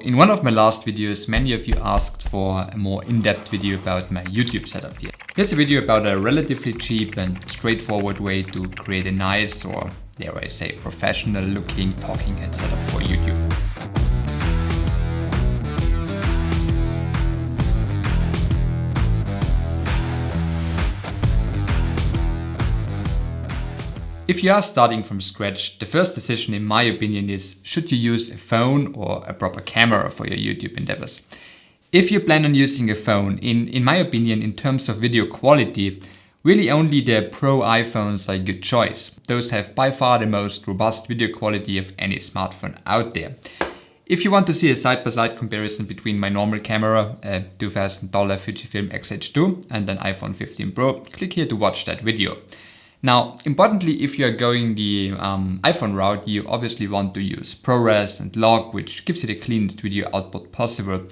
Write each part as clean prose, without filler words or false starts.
In one of my last videos, many of you asked for a more in-depth video about my YouTube setup here. Here's a video about a relatively cheap and straightforward way to create a nice, or dare I say, professional looking talking head setup for YouTube. If you are starting from scratch, the first decision in my opinion is, should you use a phone or a proper camera for your YouTube endeavors? If you plan on using a phone, in my opinion, in terms of video quality, really only the Pro iPhones are a good choice. Those have by far the most robust video quality of any smartphone out there. If you want to see a side-by-side comparison between my normal camera, a $2,000 Fujifilm X-H2 and an iPhone 15 Pro, click here to watch that video. Now, importantly, if you're going the iPhone route, you obviously want to use ProRes and log, which gives you the cleanest video output possible,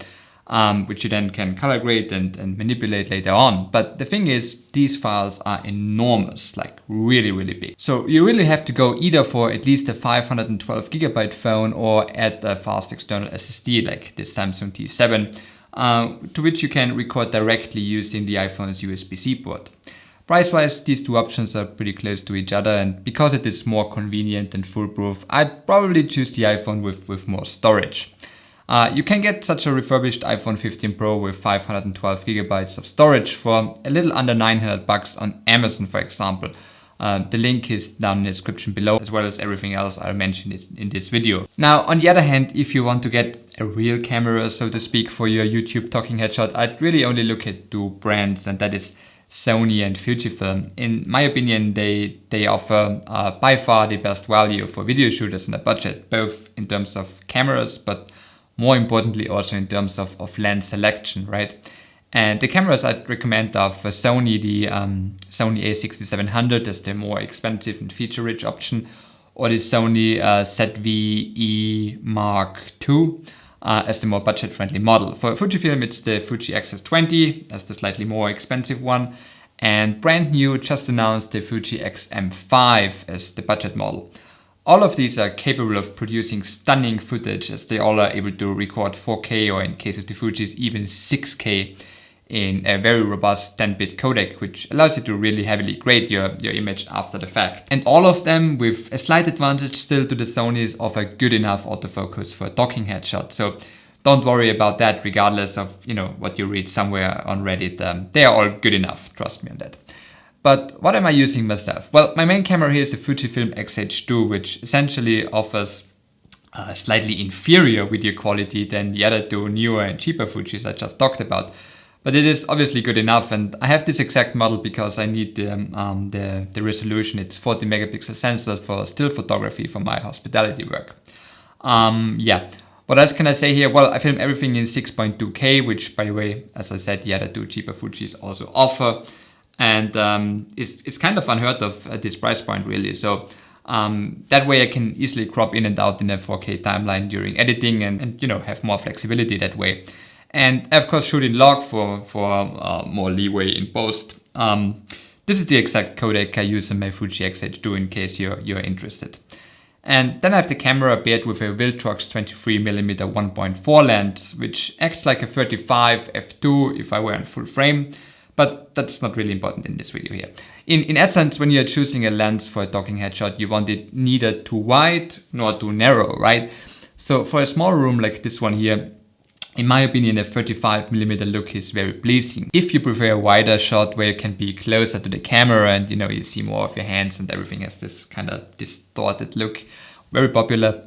which you then can color grade and manipulate later on. But the thing is, these files are enormous, like really, really big. So you really have to go either for at least a 512 gigabyte phone or add a fast external SSD like this Samsung T7, to which you can record directly using the iPhone's USB-C port. Price-wise, these two options are pretty close to each other, and because it is more convenient and foolproof, I'd probably choose the iPhone with more storage. You can get such a refurbished iPhone 15 Pro with 512 gigabytes of storage for a little under $900 on Amazon, for example. The link is down in the description below, as well as everything else I'll mention in this video. Now, on the other hand, if you want to get a real camera, so to speak, for your YouTube talking headshot, I'd really only look at two brands, and that is Sony and Fujifilm. In my opinion, they offer by far the best value for video shooters on a budget, both in terms of cameras, but more importantly also in terms of lens selection, right? And the cameras I'd recommend are for Sony, the Sony a6700 as the more expensive and feature-rich option, or the Sony ZV-E Mark II as the more budget-friendly model. For Fujifilm, it's the Fuji X-S20 as the slightly more expensive one, and brand new, just announced, the Fuji X-M5 as the budget model. All of these are capable of producing stunning footage, as they all are able to record 4K, or in case of the Fujis, even 6K in a very robust 10-bit codec, which allows you to really heavily grade your image after the fact. And all of them, with a slight advantage still to the Sonys, offer good enough autofocus for a talking headshot. So don't worry about that, regardless of what you read somewhere on Reddit. They are all good enough, trust me on that. But what am I using myself? Well, my main camera here is a Fujifilm X-H2, which essentially offers slightly inferior video quality than the other two newer and cheaper Fujis I just talked about. But it is obviously good enough, and I have this exact model because I need the resolution. It's 40 megapixel sensor for still photography for my hospitality work. What else can I say here? Well, I film everything in 6.2K, which, by the way, as I said, the other two cheaper Fujis also offer. And it's kind of unheard of at this price point, really. So that way I can easily crop in and out in a 4K timeline during editing and have more flexibility that way. And I, of course, shoot in log for more leeway in post. This is the exact codec I use on my Fuji X-H2 in case you're interested. And then I have the camera paired with a Viltrox 23mm 1.4 lens, which acts like a 35 f2 if I were in full frame. But that's not really important in this video here. In essence, when you're choosing a lens for a talking headshot, you want it neither too wide nor too narrow, right? So for a small room like this one here, in my opinion, a 35mm look is very pleasing. If you prefer a wider shot where you can be closer to the camera and you see more of your hands and everything has this kind of distorted look, very popular,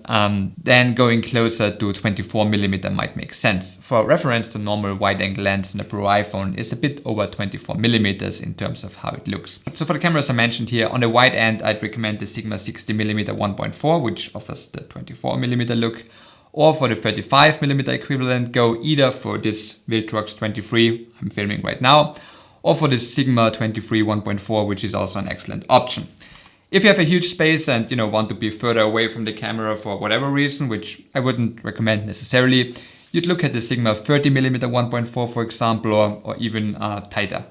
then going closer to 24mm might make sense. For reference, the normal wide-angle lens in a Pro iPhone is a bit over 24mm in terms of how it looks. So for the cameras I mentioned here, on the wide end, I'd recommend the Sigma 60mm 1.4, which offers the 24mm look. Or for the 35mm equivalent, go either for this Viltrox 23 I'm filming right now, or for this Sigma 23 1.4, which is also an excellent option. If you have a huge space and want to be further away from the camera for whatever reason, which I wouldn't recommend necessarily, you'd look at the Sigma 30mm 1.4, for example, or even tighter.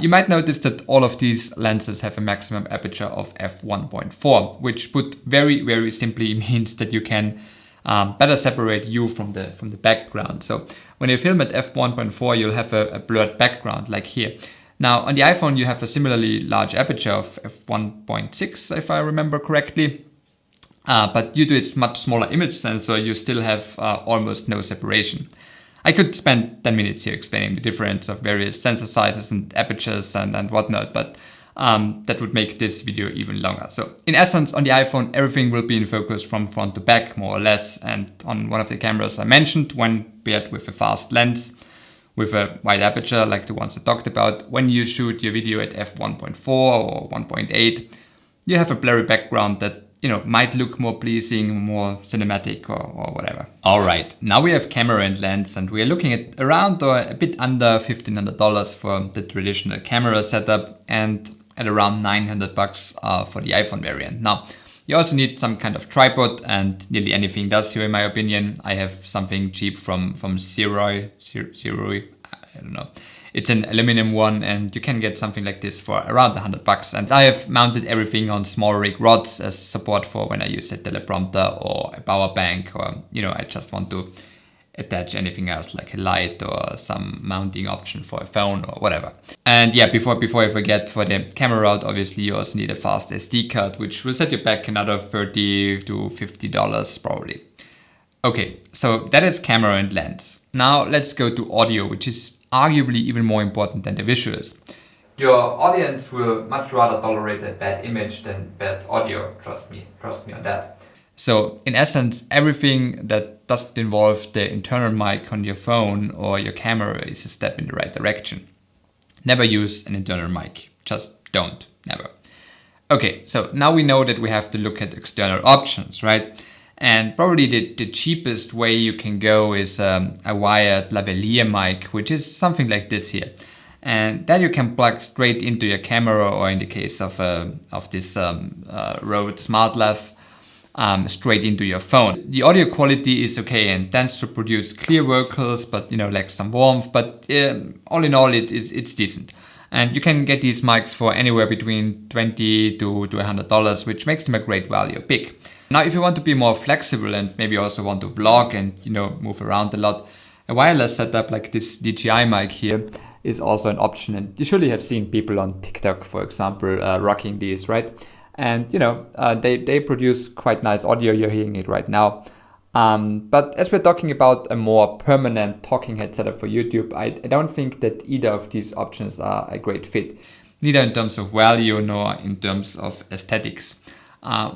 You might notice that all of these lenses have a maximum aperture of f1.4, which put very, very simply means that you can better separate you from the background. So when you film at f1.4, you'll have a blurred background like here. Now on the iPhone, you have a similarly large aperture of f1.6, if I remember correctly. But due to its much smaller image sensor, you still have almost no separation. I could spend 10 minutes here explaining the difference of various sensor sizes and apertures and whatnot, but that would make this video even longer. So in essence, on the iPhone, everything will be in focus from front to back, more or less. And on one of the cameras I mentioned, when paired with a fast lens with a wide aperture, like the ones I talked about, when you shoot your video at f1.4 or 1.8, you have a blurry background that might look more pleasing, more cinematic or whatever. All right, now we have camera and lens, and we are looking at around or a bit under $1,500 for the traditional camera setup and at around $900 for the iPhone variant. Now, you also need some kind of tripod, and nearly anything does here in my opinion. I have something cheap from Zeroi, I don't know. It's an aluminum one, and you can get something like this for around $100. And I have mounted everything on small rig rods as support for when I use a teleprompter or a power bank, or I just want to attach anything else like a light or some mounting option for a phone or whatever. And yeah, before I forget, for the camera route, obviously you also need a fast SD card, which will set you back another $30 to $50 probably. Okay, so that is camera and lens. Now let's go to audio, which is arguably even more important than the visuals. Your audience will much rather tolerate a bad image than bad audio, trust me on that. So in essence, everything that doesn't involve the internal mic on your phone or your camera is a step in the right direction. Never use an internal mic, just don't, never. Okay, so now we know that we have to look at external options, right? And probably the cheapest way you can go is a wired lavalier mic, which is something like this here. And that you can plug straight into your camera, or in the case of this Rode Smart Lav, straight into your phone. The audio quality is okay and tends to produce clear vocals, but lacks some warmth. But all in all, it's decent. And you can get these mics for anywhere between $20 to $100, which makes them a great value pick. Now, if you want to be more flexible and maybe also want to vlog and move around a lot, a wireless setup like this DJI mic here is also an option. And you surely have seen people on TikTok, for example, rocking these, right? And they produce quite nice audio. You're hearing it right now. But as we're talking about a more permanent talking head setup for YouTube, I don't think that either of these options are a great fit, neither in terms of value nor in terms of aesthetics.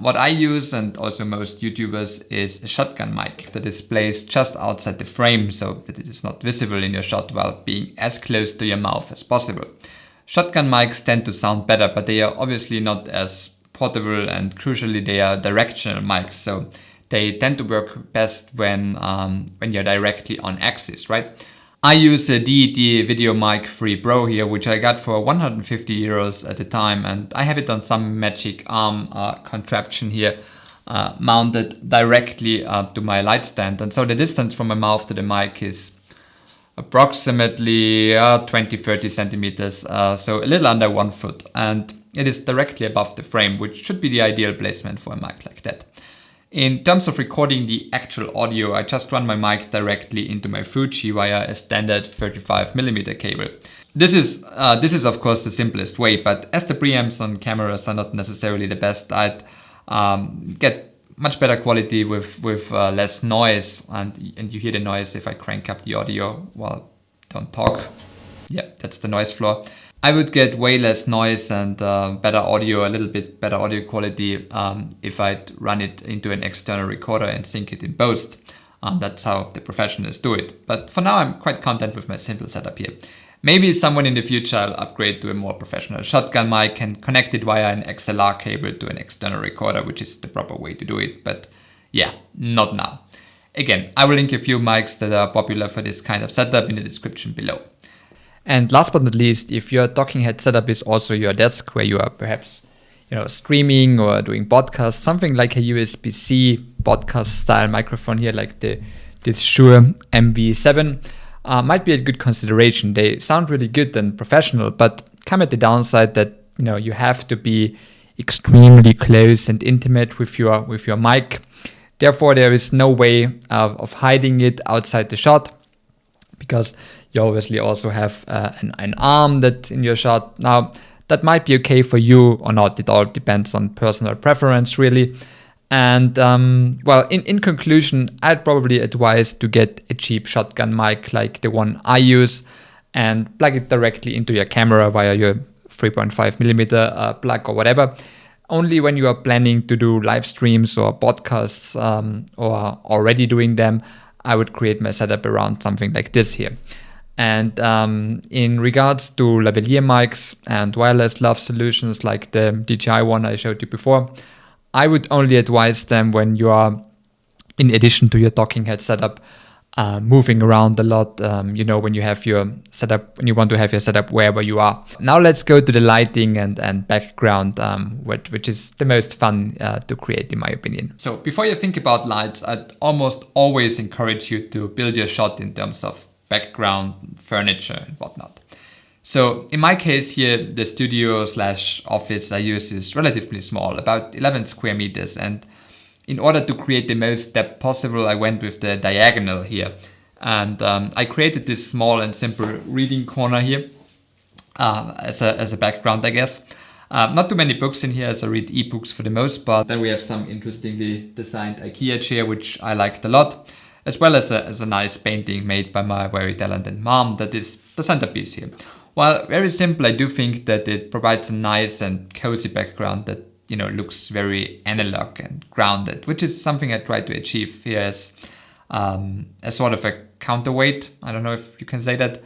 What I use, and also most YouTubers, is a shotgun mic that is placed just outside the frame so that it is not visible in your shot while being as close to your mouth as possible. Shotgun mics tend to sound better, but they are obviously not as portable, and crucially they are directional mics, so they tend to work best when you're directly on axis, right? I use a DED Video Mic 3 Pro here, which I got for €150 at the time, and I have it on some magic arm contraption here, mounted directly to my light stand. And so the distance from my mouth to the mic is approximately 20-30 centimeters, so a little under 1 foot. And it is directly above the frame, which should be the ideal placement for a mic like that. In terms of recording the actual audio, I just run my mic directly into my Fuji via a standard 35mm cable. This is of course the simplest way, but as the preamps on cameras are not necessarily the best, I'd get much better quality with less noise, and you hear the noise if I crank up the audio. Well, don't talk. Yeah, that's the noise floor. I would get way less noise and better audio, a little bit better audio quality if I'd run it into an external recorder and sync it in post. That's how the professionals do it. But for now, I'm quite content with my simple setup here. Maybe someone in the future I'll upgrade to a more professional shotgun mic and connect it via an XLR cable to an external recorder, which is the proper way to do it. But yeah, not now. Again, I will link a few mics that are popular for this kind of setup in the description below. And last but not least, if your talking head setup is also your desk where you are perhaps streaming or doing podcasts, something like a USB-C podcast style microphone here, like this Shure MV7, might be a good consideration. They sound really good and professional, but come at the downside that you have to be extremely close and intimate with your mic. Therefore, there is no way of hiding it outside the shot, because you obviously also have an arm that's in your shot. Now, that might be okay for you or not. It all depends on personal preference, really. And well, in conclusion, I'd probably advise to get a cheap shotgun mic like the one I use and plug it directly into your camera via your 3.5mm plug or whatever. Only when you are planning to do live streams or podcasts or already doing them, I would create my setup around something like this here. And in regards to lavalier mics and wireless lav solutions like the DJI one I showed you before, I would only advise them when you are, in addition to your docking head setup, moving around a lot, when you have your setup, when you want to have your setup wherever you are. Now let's go to the lighting and background, which is the most fun to create, in my opinion. So before you think about lights, I'd almost always encourage you to build your shot in terms of background, furniture and whatnot. So in my case here, the studio/office I use is relatively small, about 11 square meters. And in order to create the most depth possible, I went with the diagonal here. And I created this small and simple reading corner here as a background, I guess. Not too many books in here, as I read ebooks for the most part. Then we have some interestingly designed IKEA chair, which I liked a lot, as well as a nice painting made by my very talented mom that is the centerpiece here. While very simple, I do think that it provides a nice and cozy background that looks very analog and grounded, which is something I try to achieve here as sort of a counterweight. I don't know if you can say that.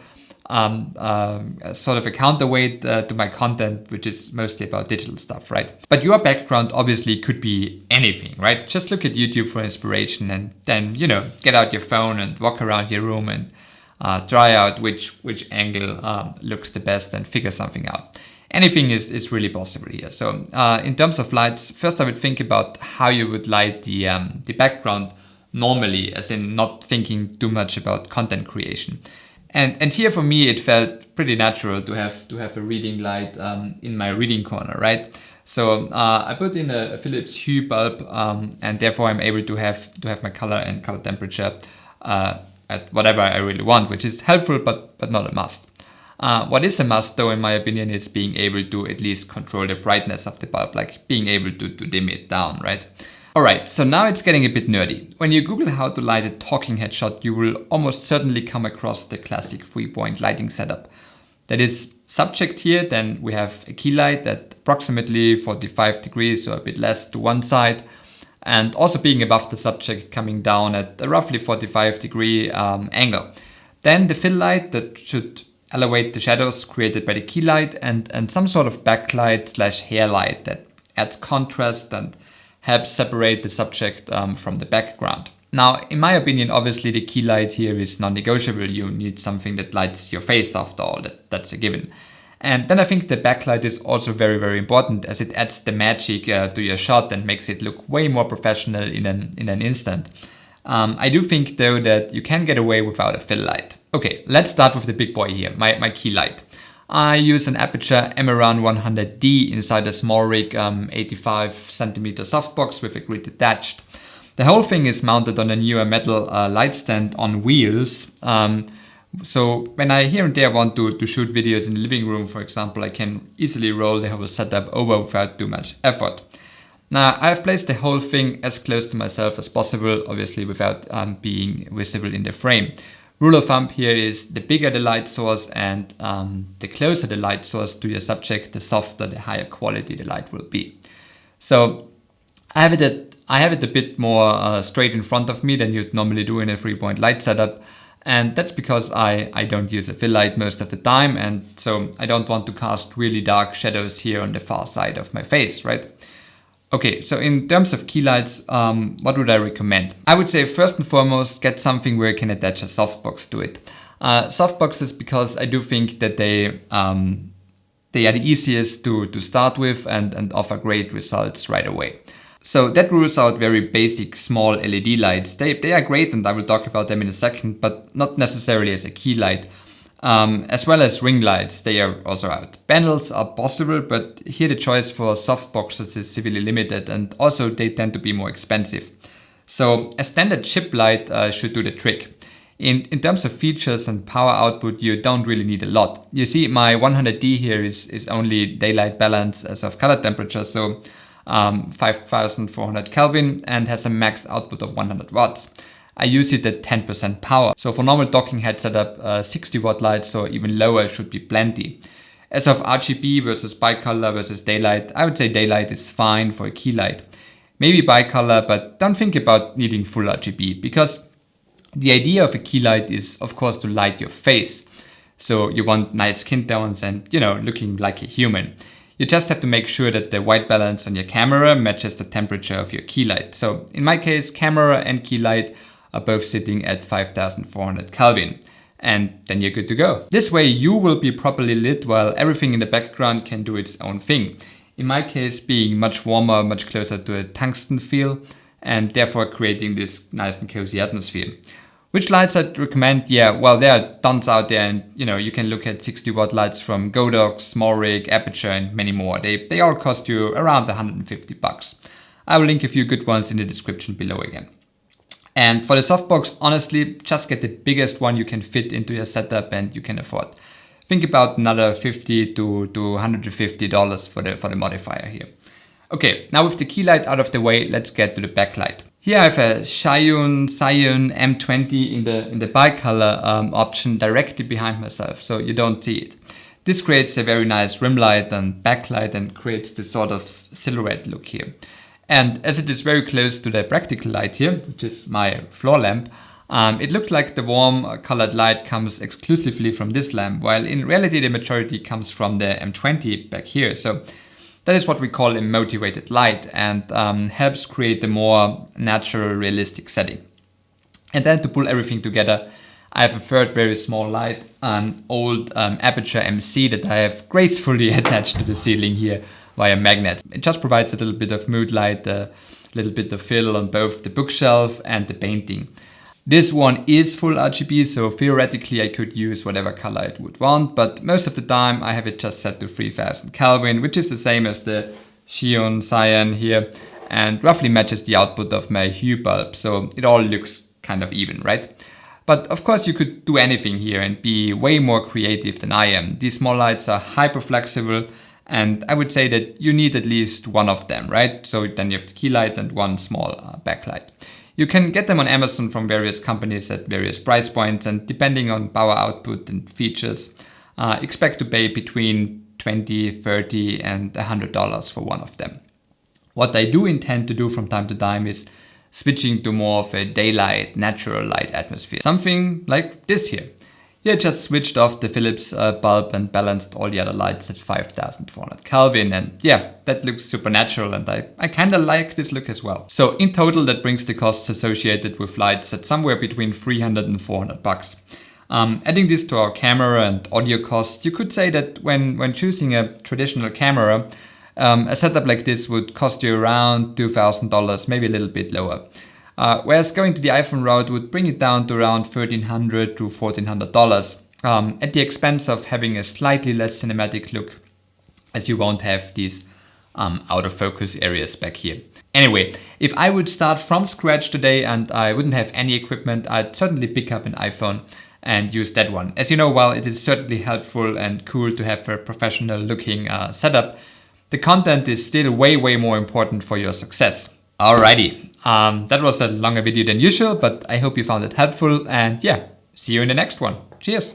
Sort of a counterweight to my content, which is mostly about digital stuff, right? But your background obviously could be anything, right? Just look at YouTube for inspiration and then, get out your phone and walk around your room and try out which angle looks the best and figure something out. Anything is really possible here. So in terms of lights, first I would think about how you would light the background normally, as in not thinking too much about content creation. And here for me, it felt pretty natural to have a reading light in my reading corner, right? So I put in a Philips Hue bulb, and therefore I'm able to have my color and color temperature at whatever I really want, which is helpful, but not a must. What is a must, though, in my opinion, is being able to at least control the brightness of the bulb, like being able to dim it down, right? Alright, so now it's getting a bit nerdy. When you Google how to light a talking head shot, you will almost certainly come across the classic 3-point lighting setup. That is, subject here, then we have a key light at approximately 45 degrees or a bit less to one side, and also being above the subject, coming down at a roughly 45-degree angle. Then the fill light that should elevate the shadows created by the key light, and some sort of backlight/hair light that adds contrast and helps separate the subject from the background. Now, in my opinion, obviously the key light here is non-negotiable. You need something that lights your face after all, that's a given. And then I think the backlight is also very, very important, as it adds the magic to your shot and makes it look way more professional in an instant. I do think though that you can get away without a fill light. Okay, let's start with the big boy here, my key light. I use an Aperture Amaran 100D inside a small rig 85cm softbox with a grid attached. The whole thing is mounted on a newer metal light stand on wheels. So when I here and there want to shoot videos in the living room, for example, I can easily roll the whole setup over without too much effort. Now, I've placed the whole thing as close to myself as possible, obviously without being visible in the frame. Rule of thumb here is the bigger the light source and the closer the light source to your subject, the softer, the higher quality the light will be. So I have it a bit more straight in front of me than you'd normally do in a 3-point light setup. And that's because I don't use a fill light most of the time, and so I don't want to cast really dark shadows here on the far side of my face, right? Okay, so in terms of key lights, what would I recommend? I would say first and foremost, get something where you can attach a softbox to it. Softboxes, because I do think that they are the easiest to start with and offer great results right away. So that rules out very basic small LED lights. They are great, and I will talk about them in a second, but not necessarily as a key light. As well as ring lights, they are also out. Panels are possible, but here the choice for softboxes is severely limited, and also they tend to be more expensive. So a standard chip light should do the trick. In terms of features and power output, you don't really need a lot. You see, my 100D here is only daylight balance as of color temperature, so 5400 Kelvin, and has a max output of 100 watts. I use it at 10% power. So for normal docking head setup, 60 watt lights or even lower should be plenty. As of RGB versus bicolor versus daylight, I would say daylight is fine for a key light. Maybe bicolor, but don't think about needing full RGB, because the idea of a key light is, of course, to light your face. So you want nice skin tones and, looking like a human. You just have to make sure that the white balance on your camera matches the temperature of your key light. So in my case, camera and key light are both sitting at 5400 Kelvin. And then you're good to go. This way you will be properly lit while everything in the background can do its own thing. In my case, being much warmer, much closer to a tungsten feel, and therefore creating this nice and cozy atmosphere. Which lights I'd recommend? Yeah, well, there are tons out there, and you can look at 60 watt lights from Godox, Small Rig, Aperture, and many more. They all cost you around 150 bucks. I will link a few good ones in the description below again. And for the softbox, honestly, just get the biggest one you can fit into your setup and you can afford. Think about another $50 to $150 for the modifier here. Okay, now with the key light out of the way, let's get to the backlight. Here I have a Scion M20 in the bicolor option directly behind myself, so you don't see it. This creates a very nice rim light and backlight and creates this sort of silhouette look here. And as it is very close to the practical light here, which is my floor lamp, it looks like the warm colored light comes exclusively from this lamp, while in reality the majority comes from the M20 back here. So that is what we call a motivated light, and helps create a more natural, realistic setting. And then to pull everything together, I have a third very small light, an old Aperture MC that I have gracefully attached to the ceiling here via magnets. It just provides a little bit of mood light, a little bit of fill on both the bookshelf and the painting. This one is full RGB, so theoretically I could use whatever color I would want, but most of the time I have it just set to 3000 Kelvin, which is the same as the Cyan here, and roughly matches the output of my Hue bulb, so it all looks kind of even, right? But of course you could do anything here and be way more creative than I am. These small lights are hyper flexible, and I would say that you need at least one of them, right? So then you have the key light and one small backlight. You can get them on Amazon from various companies at various price points, and depending on power output and features, expect to pay between $20, $30 and $100 for one of them. What I do intend to do from time to time is switching to more of a daylight, natural light atmosphere. Something like this here. Here I just switched off the Philips bulb and balanced all the other lights at 5400 Kelvin, and yeah, that looks super natural, and I kinda like this look as well. So in total that brings the costs associated with lights at somewhere between 300 and 400 bucks. Adding this to our camera and audio costs, you could say that when choosing a traditional camera, a setup like this would cost you around $2,000, maybe a little bit lower. Whereas going to the iPhone route would bring it down to around $1,300 to $1,400 at the expense of having a slightly less cinematic look, as you won't have these out of focus areas back here. Anyway, if I would start from scratch today and I wouldn't have any equipment, I'd certainly pick up an iPhone and use that one. As you know, while it is certainly helpful and cool to have a professional looking setup, the content is still way more important for your success. Alrighty, that was a longer video than usual, but I hope you found it helpful, and yeah, see you in the next one. Cheers!